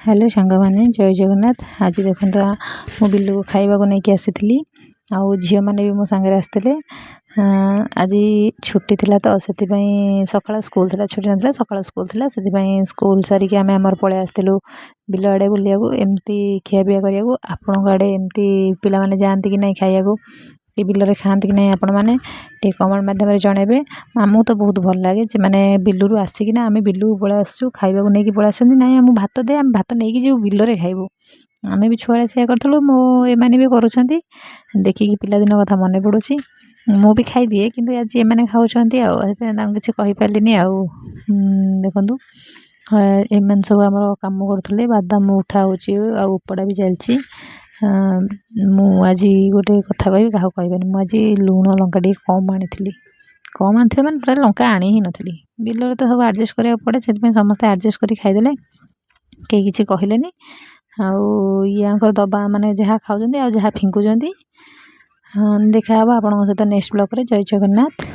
Hello सांगमाने जय जगन्नाथ। आज देखो मु बिलू को खाइबा नहीं आसी आउ झील मैंने भी मो सांगे आसते। आज छुट्टी थिला तो से सकाळ स्कूल थिला, छुट्टी ना सकाळ स्कूल थिला से स्कूल सारिक आम आमर पलि आसलु बिल आड़े बुलिया एमती खियापिया करिया। आपण आड़े एमती पिला माने जाती कि नहीं खाइया कि बिलरे खाती कि नहीं आपण मैंने कमेंट माध्यम जनइबे। आमको तो बहुत भल लगे मैंने बिलू आसिकिना आम बिलू पलि आसु खाइबा नहीं पलि आस ना आम भात दे आम भात नहीं जीव बिलरे खाइबू। आम भी छुआ से करूँ मो एमाने भी करुँच देखिकी पिलादिन कथा मन पड़ुची। मु भी खाई किंतु आज एमाने खाऊँच किसी कहीपरिनी देखु एम सब आम कम करुले बादाम उठा हो उपड़ा भी चलती। मुझे गोटे कथा कह क्या कहबेनि मुझे लुण लंका टे कम आनी कम आनी मैंने पूरा लंका आनी ही नी बिलर तो सब आडजस्ट करा पड़े से समस्त आडजस्ट कर खाईदे कहीं किसी कहलेनि। आउ दबा माने जहाँ खाऊँ जहाँ फिंकुंट। देखा आप सहित नेक्स्ट ब्लॉग रे। जय जगन्नाथ।